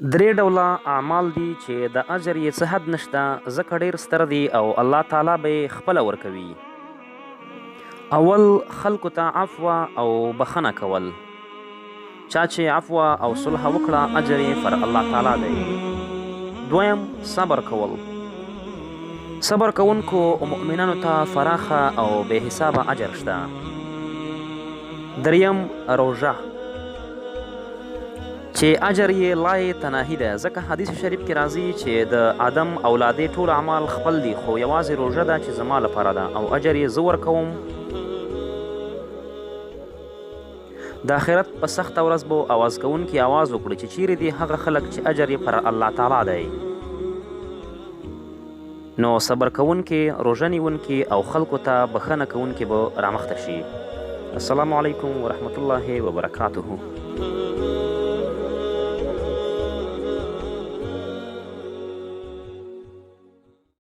درې ډوله اعمال دي چې د اجر یې څه حد نشته، ځکه ډېر ستر دي او الله تعالی به یې خپله ورکوي. اول خلکو ته عفوه او بخښنه کول. چا چې عفوه او صلح وکړه اجر یې پر الله تعالی دی. دویم صبر کول. صبر کوونکو مؤمنانو ته فراخه او بې حسابه اجر شته. دریم روژه چې اجر یې لای تناهي ده، ځکه حدیث شریف کې راځي چې د آدم اولادې ټول اعمال خپل دي، خو یوازې روژه ده چې زما لپاره ده او اجر یې زه ورکوم. د آخرت په سخته ورځ به اواز کوونکي اواز وکړي چې چیرې دي هغه خلک چې اجر یې پر الله تعالی دی. نو صبر کوونکي، روژه نیونکي او خلکو ته بخښنه کوونکي به رامخته شي. السلام علیکم ورحمت الله وبرکاته.